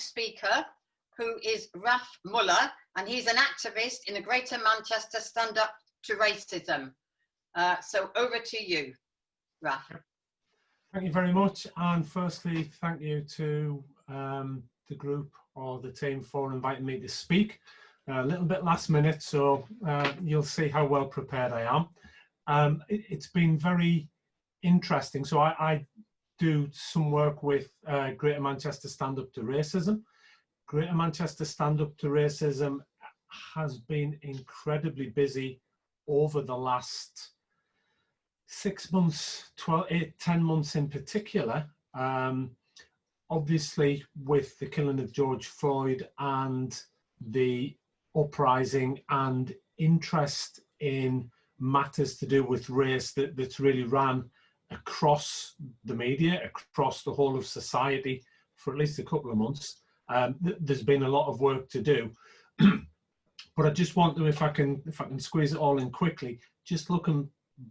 next speaker, who is Raf Mulla, and he's an activist in the Greater Manchester Stand Up to Racism. So over to you, Raf. Thank you very much. And firstly, thank you to the group or the team for inviting me to speak. A little bit last minute, so you'll see how well prepared I am. It's been very interesting. So I do some work with Greater Manchester Stand Up to Racism. Greater Manchester Stand Up to Racism has been incredibly busy over the last 6 months, 10 months in particular. Obviously with the killing of George Floyd and the uprising and interest in matters to do with race that's really ran across the media, across the whole of society for at least a couple of months. There's been a lot of work to do. But I just want to, if I can squeeze it all in quickly, just looking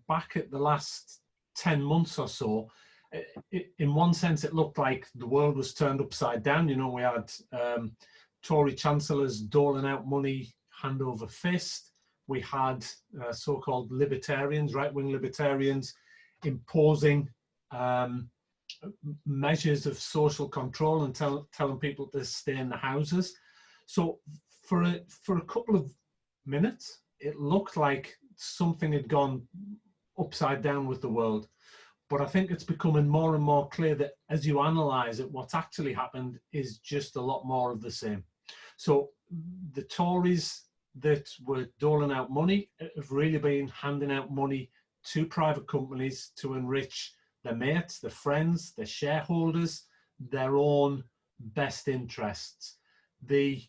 back at the last 10 months or so, in one sense it looked like the world was turned upside down. You know, we had Tory chancellors doling out money hand over fist. We had so-called libertarians, right-wing libertarians, imposing measures of social control and telling people to stay in the houses. So for a couple of minutes, it looked like something had gone upside down with the world. But I think it's becoming more and more clear that as you analyse it, what's actually happened is just a lot more of the same. So the Tories that were doling out money have really been handing out money to private companies to enrich their mates, their friends, their shareholders, their own best interests. The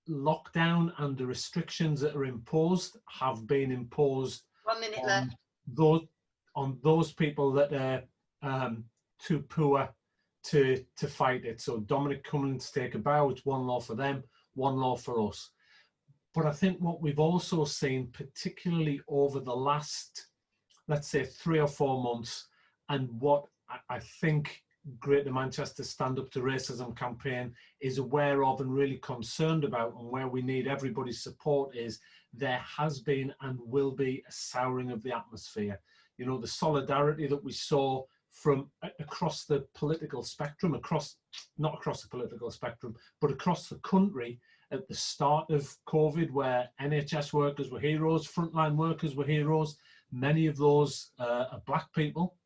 lockdown and the restrictions that are imposed have been imposed 1 minute on left. on those people that are too poor to fight it. So Dominic Cummings take a bow, it's one law for them, one law for us. But I think what we've also seen, particularly over the last, let's say 3 or 4 months, and what I think Greater Manchester Stand Up to Racism campaign is aware of and really concerned about, and where we need everybody's support, is there has been and will be a souring of the atmosphere. You know, the solidarity that we saw from across the political spectrum, not across the political spectrum, but across the country at the start of COVID, where NHS workers were heroes, frontline workers were heroes, many of those are black people.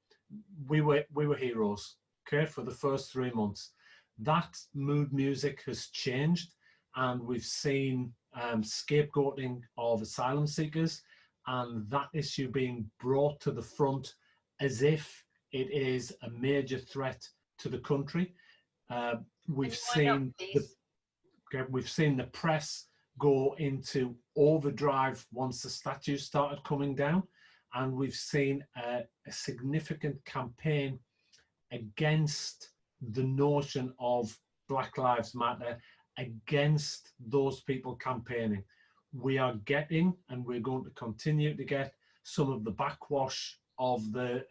We were heroes, okay, for the first 3 months. That mood music has changed, and we've seen scapegoating of asylum seekers, and that issue being brought to the front as if it is a major threat to the country. We've seen the press go into overdrive once the statues started coming down, and we've seen a significant campaign against the notion of Black Lives Matter, against those people campaigning. We are getting, and we're going to continue to get, some of the backwash of the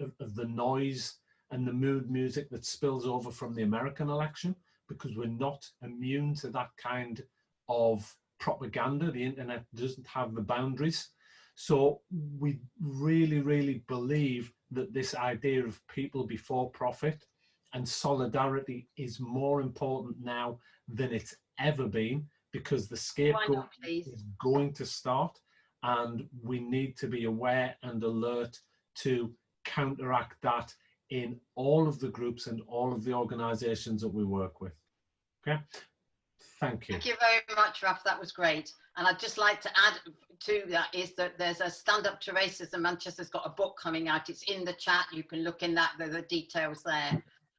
noise and the mood music that spills over from the American election, because we're not immune to that kind of propaganda. The internet doesn't have the boundaries. So we really, really believe that this idea of people before profit and solidarity is more important now than it's ever been, because the scapegoat is going to start, and we need to be aware and alert to counteract that in all of the groups and all of the organisations that we work with. Okay, thank you. Thank you very much, Raf. That was great. And I'd just like to add to that is that there's a Stand Up to Racism. Manchester's got a book coming out. It's in the chat. You can look in that. There are the details there.